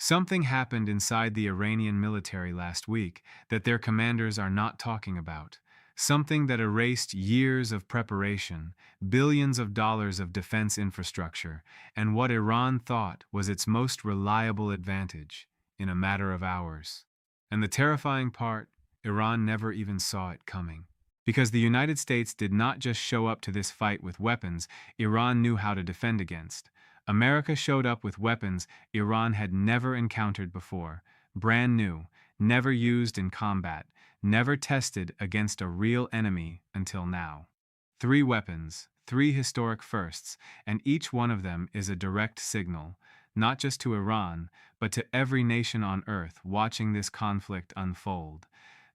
Something happened inside the Iranian military last week that their commanders are not talking about. Something that erased years of preparation, billions of dollars of defense infrastructure, and what Iran thought was its most reliable advantage in a matter of hours. And the terrifying part, Iran never even saw it coming. Because the United States did not just show up to this fight with weapons Iran knew how to defend against. America showed up with weapons Iran had never encountered before, brand new, never used in combat, never tested against a real enemy until now. Three weapons, three historic firsts, and each one of them is a direct signal, not just to Iran, but to every nation on earth watching this conflict unfold,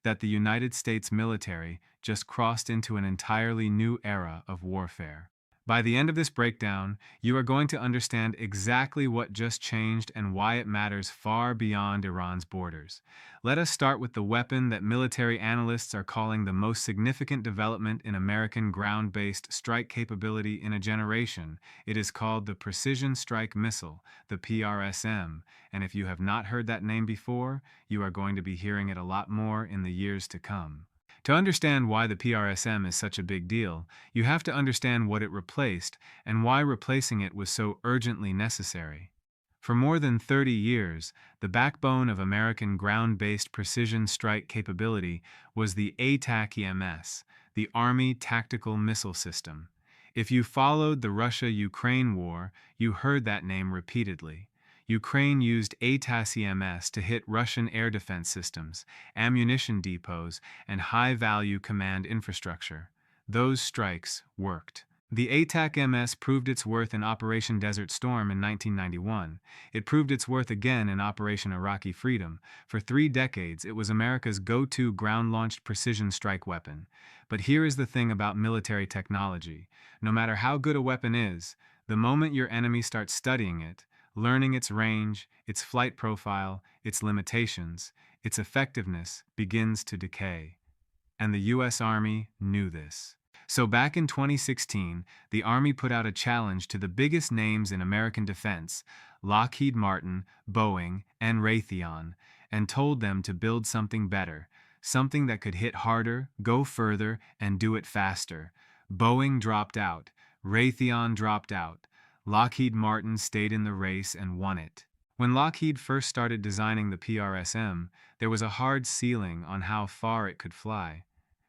that the United States military just crossed into an entirely new era of warfare. By the end of this breakdown, you are going to understand exactly what just changed and why it matters far beyond Iran's borders. Let us start with the weapon that military analysts are calling the most significant development in American ground-based strike capability in a generation. It is called the Precision Strike Missile, the PRSM, and if you have not heard that name before, you are going to be hearing it a lot more in the years to come. To understand why the PRSM is such a big deal, you have to understand what it replaced and why replacing it was so urgently necessary. For more than 30 years, the backbone of American ground-based precision strike capability was the ATAC-EMS, the Army Tactical Missile System. If you followed the Russia-Ukraine war, you heard that name repeatedly. Ukraine used ATAC-EMS to hit Russian air defense systems, ammunition depots, and high-value command infrastructure. Those strikes worked. The ATAC-MS proved its worth in Operation Desert Storm in 1991. It proved its worth again in Operation Iraqi Freedom. For 3 decades, it was America's go-to ground-launched precision strike weapon. But here is the thing about military technology. No matter how good a weapon is, the moment your enemy starts studying it, learning its range, its flight profile, its limitations, its effectiveness begins to decay. And the U.S. Army knew this. So back in 2016, the Army put out a challenge to the biggest names in American defense, Lockheed Martin, Boeing, and Raytheon, and told them to build something better, something that could hit harder, go further, and do it faster. Boeing dropped out. Raytheon dropped out. Lockheed Martin stayed in the race and won it. When Lockheed first started designing the PRSM, there was a hard ceiling on how far it could fly.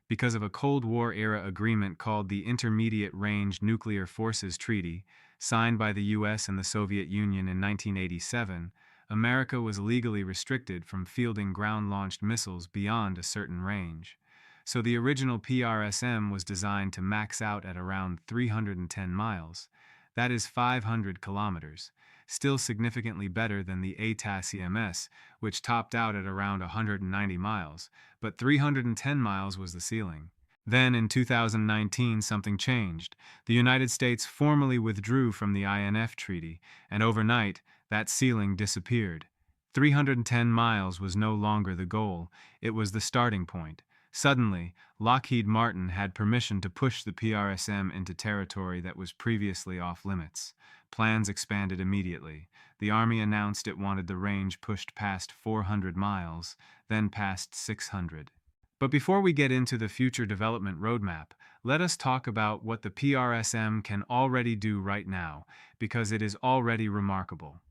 Because of a Cold War-era agreement called the Intermediate Range Nuclear Forces Treaty, signed by the US and the Soviet Union in 1987, America was legally restricted from fielding ground-launched missiles beyond a certain range. So the original PRSM was designed to max out at around 310 miles. That is 500 kilometers, still significantly better than the ATAC-EMS, which topped out at around 190 miles, but 310 miles was the ceiling. Then, in 2019, something changed. The United States formally withdrew from the INF Treaty, and overnight, that ceiling disappeared. 310 miles was no longer the goal, it was the starting point. Suddenly, Lockheed Martin had permission to push the PRSM into territory that was previously off-limits. Plans expanded immediately. The Army announced it wanted the range pushed past 400 miles, then past 600. But before we get into the future development roadmap, let us talk about what the PRSM can already do right now, because it is already remarkable.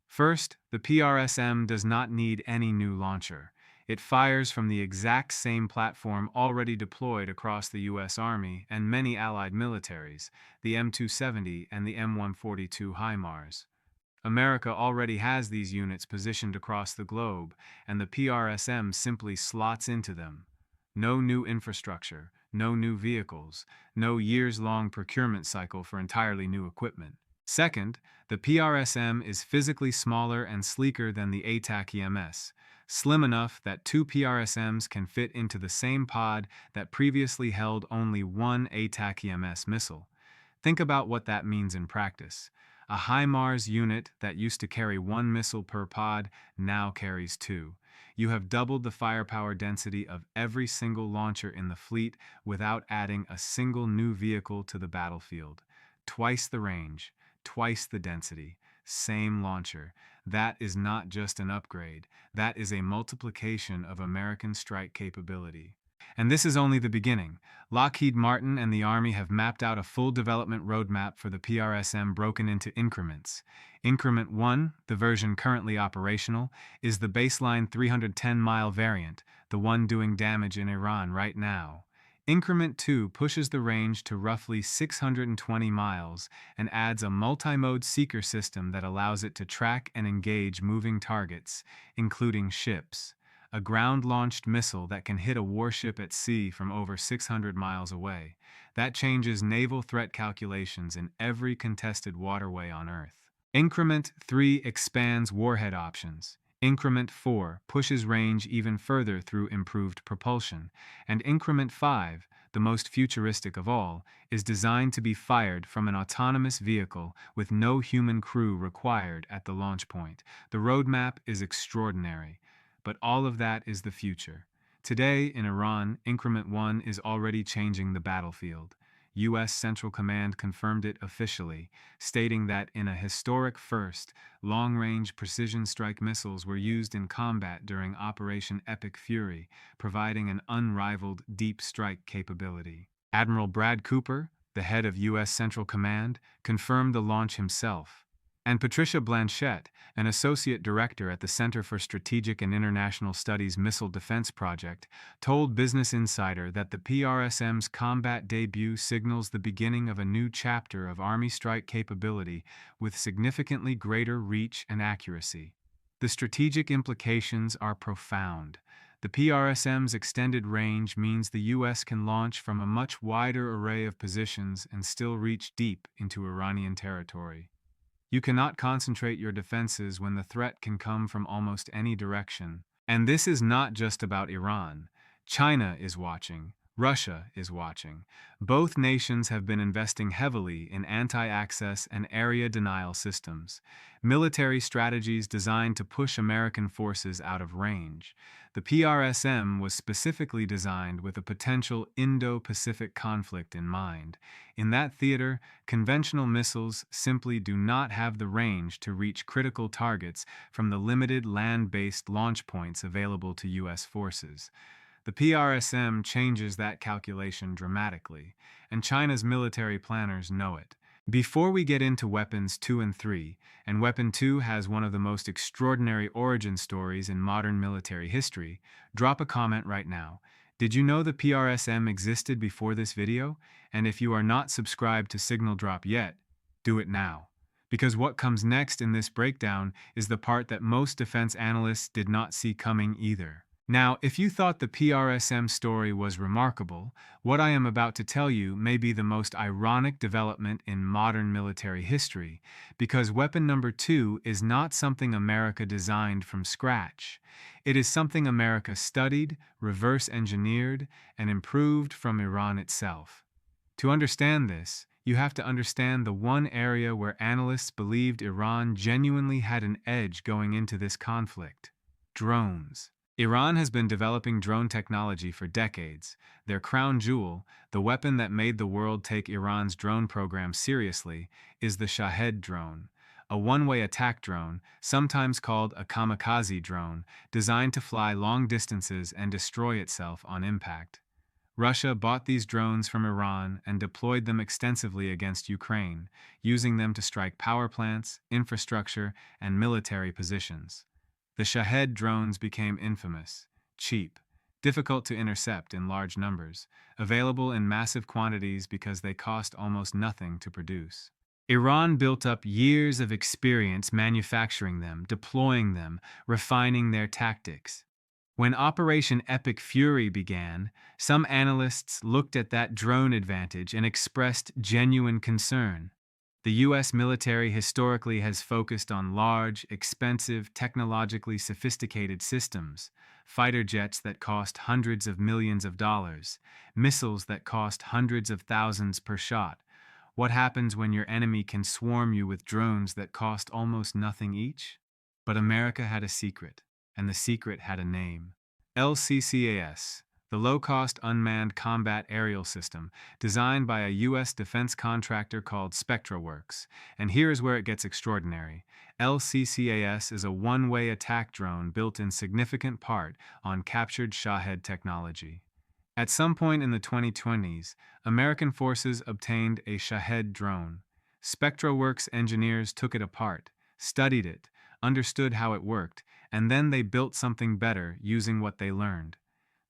First, the PRSM does not need any new launcher. It fires from the exact same platform already deployed across the U.S. Army and many allied militaries, the M270 and the M142 HIMARS. America already has these units positioned across the globe, and the PRSM simply slots into them. No new infrastructure, no new vehicles, no years-long procurement cycle for entirely new equipment. Second, the PRSM is physically smaller and sleeker than the ATAC-EMS, slim enough that 2 PRSMs can fit into the same pod that previously held only one ATAC-EMS missile. Think about what that means in practice. A HIMARS unit that used to carry 1 missile per pod now carries 2. You have doubled the firepower density of every single launcher in the fleet without adding a single new vehicle to the battlefield. Twice the range, twice the density, same launcher. That is not just an upgrade, that is a multiplication of American strike capability. And this is only the beginning. Lockheed Martin and the Army have mapped out a full development roadmap for the PRSM broken into increments. Increment 1, the version currently operational, is the baseline 310-mile variant, the one doing damage in Iran right now. Increment 2 pushes the range to roughly 620 miles and adds a multi-mode seeker system that allows it to track and engage moving targets, including ships. A ground-launched missile that can hit a warship at sea from over 600 miles away. That changes naval threat calculations in every contested waterway on Earth. Increment 3 expands warhead options. Increment 4 pushes range even further through improved propulsion. And Increment 5, the most futuristic of all, is designed to be fired from an autonomous vehicle with no human crew required at the launch point. The roadmap is extraordinary. But all of that is the future. Today, in Iran, Increment 1 is already changing the battlefield. U.S. Central Command confirmed it officially, stating that in a historic first, long-range precision strike missiles were used in combat during Operation Epic Fury, providing an unrivaled deep strike capability. Admiral Brad Cooper, the head of U.S. Central Command, confirmed the launch himself. And Patricia Blanchette, an associate director at the Center for Strategic and International Studies Missile Defense Project, told Business Insider that the PRSM's combat debut signals the beginning of a new chapter of Army strike capability with significantly greater reach and accuracy. The strategic implications are profound. The PRSM's extended range means the U.S. can launch from a much wider array of positions and still reach deep into Iranian territory. You cannot concentrate your defenses when the threat can come from almost any direction. And this is not just about Iran. China is watching. Russia is watching. Both nations have been investing heavily in anti-access and area denial systems, military strategies designed to push American forces out of range. The PRSM was specifically designed with a potential Indo-Pacific conflict in mind. In that theater, conventional missiles simply do not have the range to reach critical targets from the limited land-based launch points available to U.S. forces. The PRSM changes that calculation dramatically, and China's military planners know it. Before we get into Weapons 2 and 3, and Weapon 2 has one of the most extraordinary origin stories in modern military history, drop a comment right now. Did you know the PRSM existed before this video? And if you are not subscribed to Signal Drop yet, do it now. Because what comes next in this breakdown is the part that most defense analysts did not see coming either. Now, if you thought the PRSM story was remarkable, what I am about to tell you may be the most ironic development in modern military history, because weapon number 2 is not something America designed from scratch. It is something America studied, reverse-engineered, and improved from Iran itself. To understand this, you have to understand the one area where analysts believed Iran genuinely had an edge going into this conflict: drones. Iran has been developing drone technology for decades. Their crown jewel, the weapon that made the world take Iran's drone program seriously, is the Shahed drone, a one-way attack drone, sometimes called a kamikaze drone, designed to fly long distances and destroy itself on impact. Russia bought these drones from Iran and deployed them extensively against Ukraine, using them to strike power plants, infrastructure, and military positions. The Shahed drones became infamous, cheap, difficult to intercept in large numbers, available in massive quantities because they cost almost nothing to produce. Iran built up years of experience manufacturing them, deploying them, refining their tactics. When Operation Epic Fury began, some analysts looked at that drone advantage and expressed genuine concern. The U.S. military historically has focused on large, expensive, technologically sophisticated systems, fighter jets that cost hundreds of millions of dollars, missiles that cost hundreds of thousands per shot. What happens when your enemy can swarm you with drones that cost almost nothing each? But America had a secret, and the secret had a name: LCCAS, the low-cost unmanned combat aerial system designed by a U.S. defense contractor called SpectraWorks. And here is where it gets extraordinary. LCCAS is a one-way attack drone built in significant part on captured Shahed technology. At some point in the 2020s, American forces obtained a Shahed drone. SpectraWorks engineers took it apart, studied it, understood how it worked, and then they built something better using what they learned.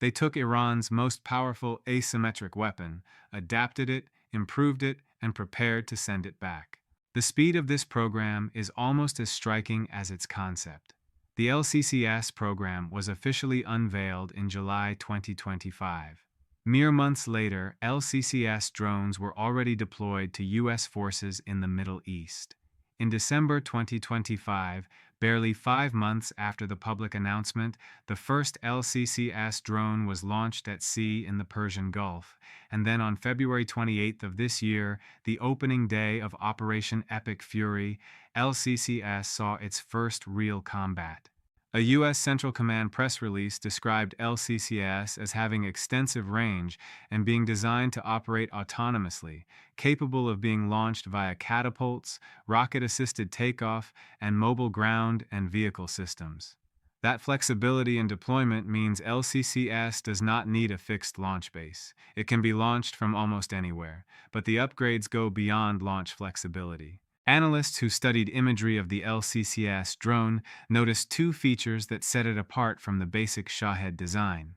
They took Iran's most powerful asymmetric weapon, adapted it, improved it, and prepared to send it back. The speed of this program is almost as striking as its concept. The LCCAS program was officially unveiled in July 2025. Mere months later, LCCAS drones were already deployed to U.S. forces in the Middle East. In December 2025, barely 5 months after the public announcement, the first LCCAS drone was launched at sea in the Persian Gulf, and then on February 28th of this year, the opening day of Operation Epic Fury, LCCAS saw its first real combat. A U.S. Central Command press release described LCCAS as having extensive range and being designed to operate autonomously, capable of being launched via catapults, rocket-assisted takeoff, and mobile ground and vehicle systems. That flexibility in deployment means LCCAS does not need a fixed launch base. It can be launched from almost anywhere, but the upgrades go beyond launch flexibility. Analysts who studied imagery of the LCCAS drone noticed two features that set it apart from the basic Shahed design.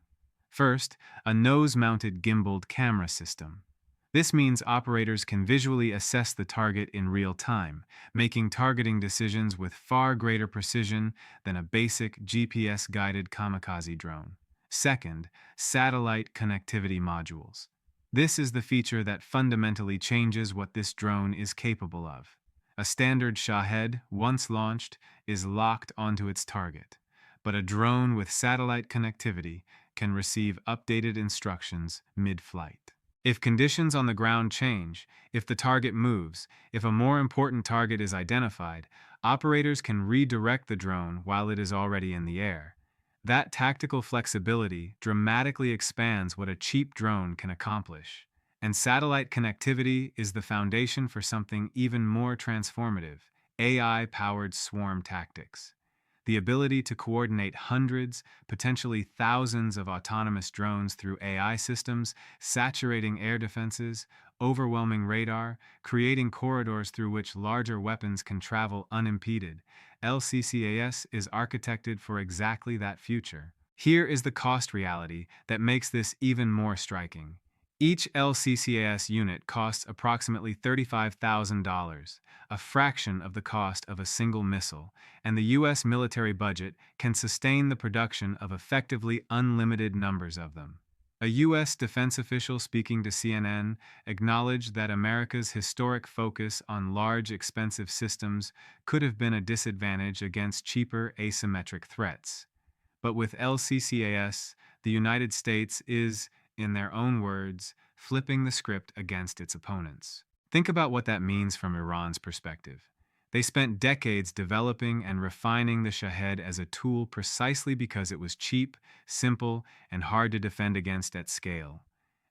First, a nose-mounted gimbaled camera system. This means operators can visually assess the target in real time, making targeting decisions with far greater precision than a basic GPS-guided kamikaze drone. Second, satellite connectivity modules. This is the feature that fundamentally changes what this drone is capable of. A standard Shahed, once launched, is locked onto its target, but a drone with satellite connectivity can receive updated instructions mid-flight. If conditions on the ground change, if the target moves, if a more important target is identified, operators can redirect the drone while it is already in the air. That tactical flexibility dramatically expands what a cheap drone can accomplish. And satellite connectivity is the foundation for something even more transformative: AI-powered swarm tactics. The ability to coordinate hundreds, potentially thousands of autonomous drones through AI systems, saturating air defenses, overwhelming radar, creating corridors through which larger weapons can travel unimpeded. LCCAS is architected for exactly that future. Here is the cost reality that makes this even more striking. Each LCCAS unit costs approximately $35,000, a fraction of the cost of a single missile, and the U.S. military budget can sustain the production of effectively unlimited numbers of them. A U.S. defense official speaking to CNN acknowledged that America's historic focus on large, expensive systems could have been a disadvantage against cheaper, asymmetric threats. But with LCCAS, the United States is, in their own words, flipping the script against its opponents. Think about what that means from Iran's perspective. They spent decades developing and refining the Shahed as a tool precisely because it was cheap, simple, and hard to defend against at scale.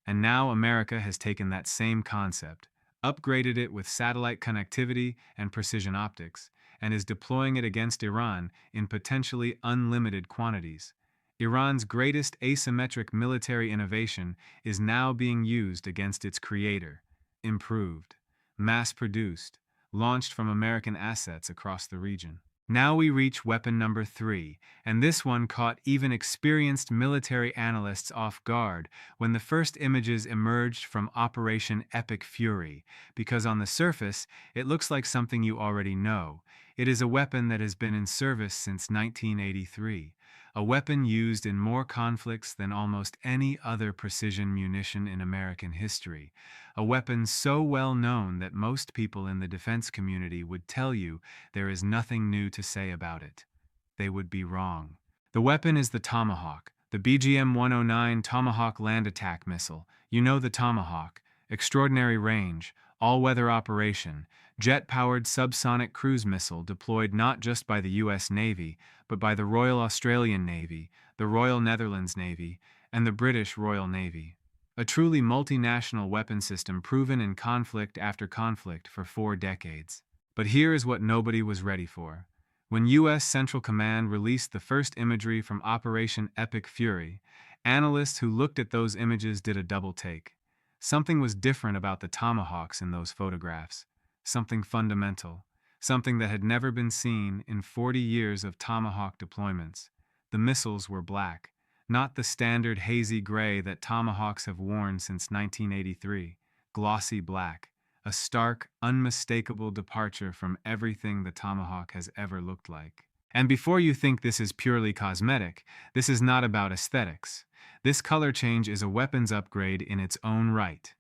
And now America has taken that same concept, upgraded it with satellite connectivity and precision optics, and is deploying it against Iran in potentially unlimited quantities. Iran's greatest asymmetric military innovation is now being used against its creator, improved, mass-produced, launched from American assets across the region. Now we reach weapon number 3, and this one caught even experienced military analysts off guard when the first images emerged from Operation Epic Fury, because on the surface, it looks like something you already know. It is a weapon that has been in service since 1983. A weapon used in more conflicts than almost any other precision munition in American history. A weapon so well known that most people in the defense community would tell you there is nothing new to say about it. They would be wrong. The weapon is the Tomahawk, the BGM-109 Tomahawk land attack missile. You know the Tomahawk. Extraordinary range, all-weather operation, jet-powered subsonic cruise missile deployed not just by the U.S. Navy, but by the Royal Australian Navy, the Royal Netherlands Navy, and the British Royal Navy. A truly multinational weapon system proven in conflict after conflict for 4 decades. But here is what nobody was ready for. When U.S. Central Command released the first imagery from Operation Epic Fury, analysts who looked at those images did a double take. Something was different about the Tomahawks in those photographs. Something fundamental. Something that had never been seen in 40 years of Tomahawk deployments. The missiles were black. Not the standard hazy gray that Tomahawks have worn since 1983. Glossy black. A stark, unmistakable departure from everything the Tomahawk has ever looked like. And before you think this is purely cosmetic, this is not about aesthetics. This color change is a weapons upgrade in its own right.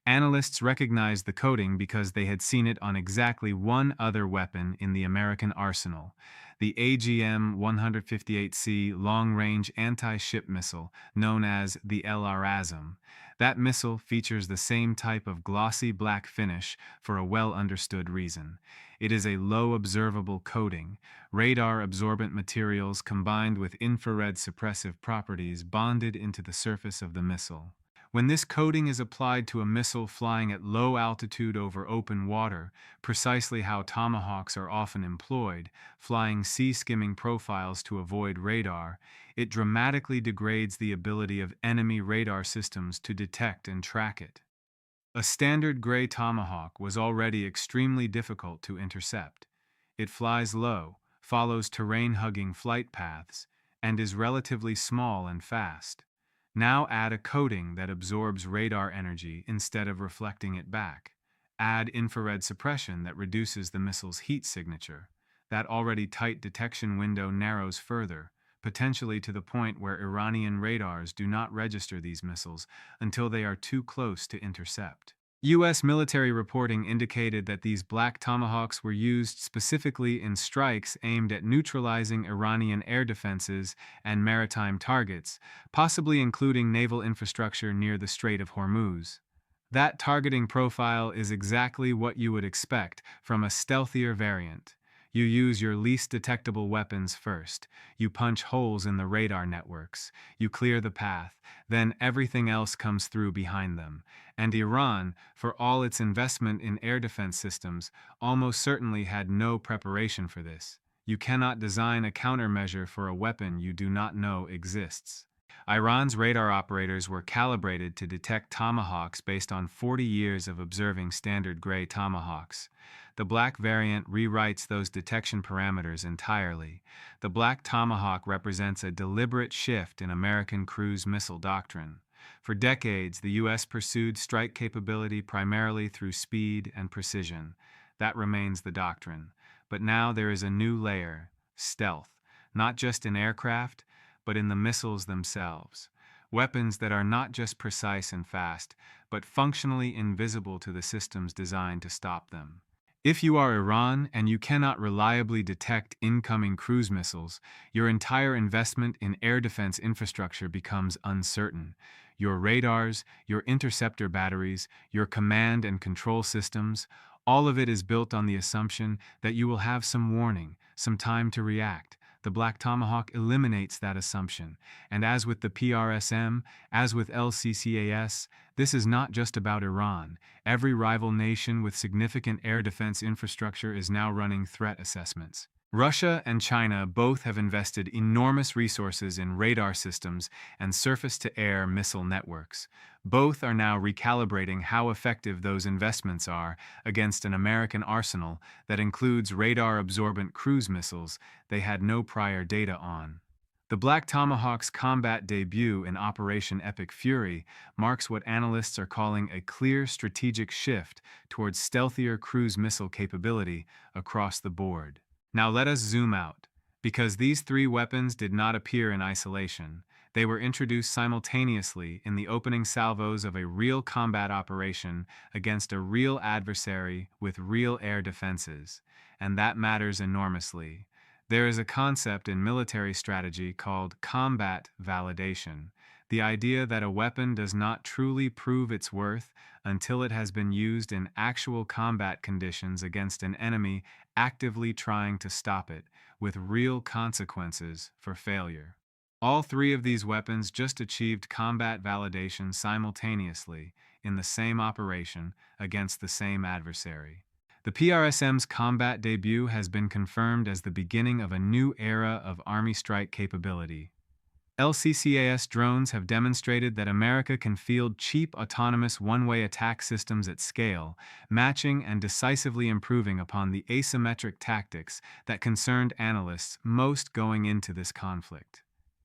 Analysts recognized the coating because they had seen it on exactly one other weapon in the American arsenal, the AGM-158C long-range anti-ship missile, known as the LRASM. That missile features the same type of glossy black finish for a well-understood reason. It is a low observable coating, radar-absorbent materials combined with infrared suppressive properties bonded into the surface of the missile. When this coating is applied to a missile flying at low altitude over open water, precisely how Tomahawks are often employed, flying sea-skimming profiles to avoid radar, it dramatically degrades the ability of enemy radar systems to detect and track it. A standard gray Tomahawk was already extremely difficult to intercept. It flies low, follows terrain-hugging flight paths, and is relatively small and fast. Now add a coating that absorbs radar energy instead of reflecting it back. Add infrared suppression that reduces the missile's heat signature. That already tight detection window narrows further, potentially to the point where Iranian radars do not register these missiles until they are too close to intercept. U.S. military reporting indicated that these black Tomahawks were used specifically in strikes aimed at neutralizing Iranian air defenses and maritime targets, possibly including naval infrastructure near the Strait of Hormuz. That targeting profile is exactly what you would expect from a stealthier variant. You use your least detectable weapons first. You punch holes in the radar networks. You clear the path. Then everything else comes through behind them. And Iran, for all its investment in air defense systems, almost certainly had no preparation for this. You cannot design a countermeasure for a weapon you do not know exists. Iran's radar operators were calibrated to detect Tomahawks based on 40 years of observing standard gray Tomahawks. The black variant rewrites those detection parameters entirely. The black Tomahawk represents a deliberate shift in American cruise missile doctrine. For decades, the U.S. pursued strike capability primarily through speed and precision. That remains the doctrine. But now there is a new layer, stealth, not just in aircraft, but in the missiles themselves. Weapons that are not just precise and fast, but functionally invisible to the systems designed to stop them. If you are Iran and you cannot reliably detect incoming cruise missiles, your entire investment in air defense infrastructure becomes uncertain. Your radars, your interceptor batteries, your command and control systems, all of it is built on the assumption that you will have some warning, some time to react. The Black Tomahawk eliminates that assumption, and as with the PRSM, as with LCCAS, this is not just about Iran. Every rival nation with significant air defense infrastructure is now running threat assessments. Russia and China both have invested enormous resources in radar systems and surface-to-air missile networks. Both are now recalibrating how effective those investments are against an American arsenal that includes radar-absorbent cruise missiles they had no prior data on. The Black Tomahawk's combat debut in Operation Epic Fury marks what analysts are calling a clear strategic shift towards stealthier cruise missile capability across the board. Now let us zoom out, because these three weapons did not appear in isolation. They were introduced simultaneously in the opening salvos of a real combat operation against a real adversary with real air defenses, and that matters enormously. There is a concept in military strategy called combat validation, the idea that a weapon does not truly prove its worth until it has been used in actual combat conditions against an enemy actively trying to stop it, with real consequences for failure. All three of these weapons just achieved combat validation simultaneously in the same operation against the same adversary. The PRSM's combat debut has been confirmed as the beginning of a new era of Army strike capability. LCCAS drones have demonstrated that America can field cheap autonomous one-way attack systems at scale, matching and decisively improving upon the asymmetric tactics that concerned analysts most going into this conflict.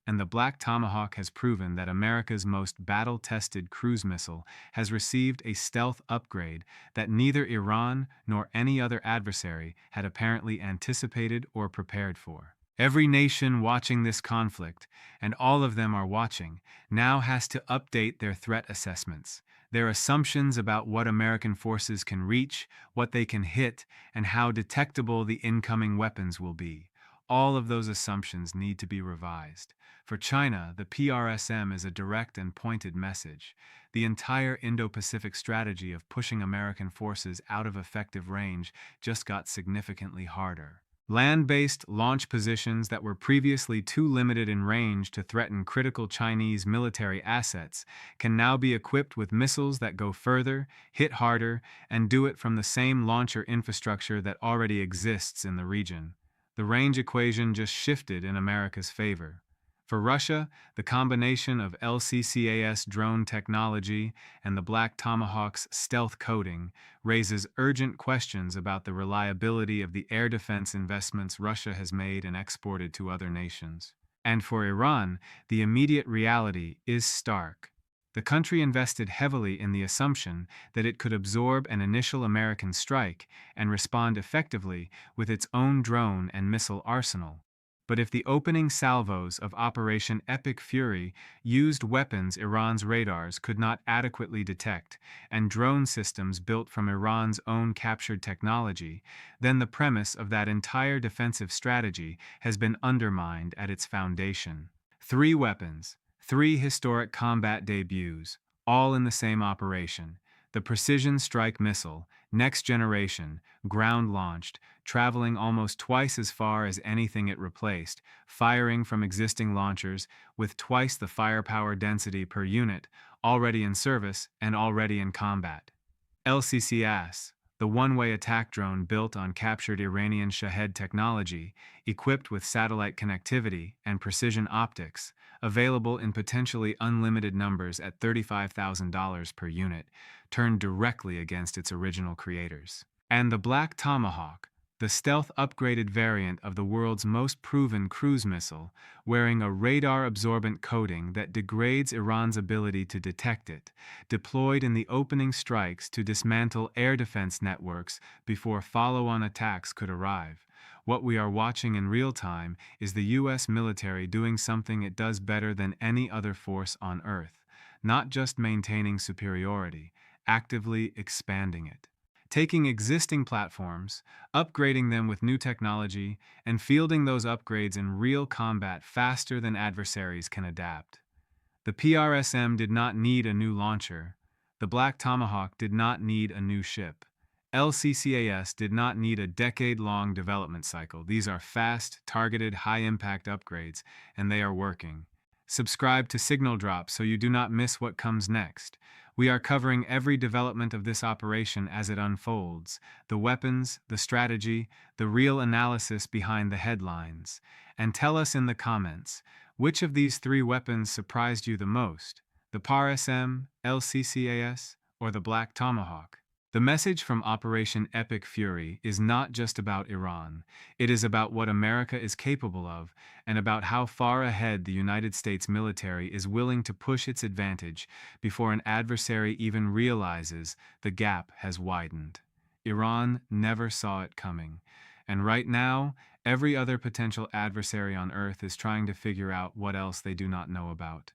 And the Black Tomahawk has proven that America's most battle-tested cruise missile has received a stealth upgrade that neither Iran nor any other adversary had apparently anticipated or prepared for. Every nation watching this conflict, and all of them are watching, now has to update their threat assessments, their assumptions about what American forces can reach, what they can hit, and how detectable the incoming weapons will be. All of those assumptions need to be revised. For China, the PRSM is a direct and pointed message. The entire Indo-Pacific strategy of pushing American forces out of effective range just got significantly harder. Land-based launch positions that were previously too limited in range to threaten critical Chinese military assets can now be equipped with missiles that go further, hit harder, and do it from the same launcher infrastructure that already exists in the region. The range equation just shifted in America's favor. For Russia, the combination of LCCAS drone technology and the Black Tomahawk's stealth coating raises urgent questions about the reliability of the air defense investments Russia has made and exported to other nations. And for Iran, the immediate reality is stark. The country invested heavily in the assumption that it could absorb an initial American strike and respond effectively with its own drone and missile arsenal. But if the opening salvos of Operation Epic Fury used weapons Iran's radars could not adequately detect, and drone systems built from Iran's own captured technology, then the premise of that entire defensive strategy has been undermined at its foundation. 3 weapons, 3 historic combat debuts, all in the same operation. The Precision Strike Missile, next generation, ground-launched, traveling almost twice as far as anything it replaced, firing from existing launchers with twice the firepower density per unit, already in service and already in combat. LCCAS, the one-way attack drone built on captured Iranian Shahed technology, equipped with satellite connectivity and precision optics, available in potentially unlimited numbers at $35,000 per unit, turned directly against its original creators. And the Black Tomahawk, the stealth-upgraded variant of the world's most proven cruise missile, wearing a radar-absorbent coating that degrades Iran's ability to detect it, deployed in the opening strikes to dismantle air defense networks before follow-on attacks could arrive. What we are watching in real time is the U.S. military doing something it does better than any other force on Earth, not just maintaining superiority, actively expanding it. Taking existing platforms, upgrading them with new technology, and fielding those upgrades in real combat faster than adversaries can adapt. The PRSM did not need a new launcher. The Black Tomahawk did not need a new ship. LCCAS did not need a decade-long development cycle. These are fast, targeted, high-impact upgrades, and they are working. Subscribe to Signal Drop so you do not miss what comes next. We are covering every development of this operation as it unfolds, the weapons, the strategy, the real analysis behind the headlines. And tell us in the comments, which of these 3 weapons surprised you the most? The PRSM, LCCAS, or the Black Tomahawk? The message from Operation Epic Fury is not just about Iran. It is about what America is capable of and about how far ahead the United States military is willing to push its advantage before an adversary even realizes the gap has widened. Iran never saw it coming. And right now, every other potential adversary on Earth is trying to figure out what else they do not know about.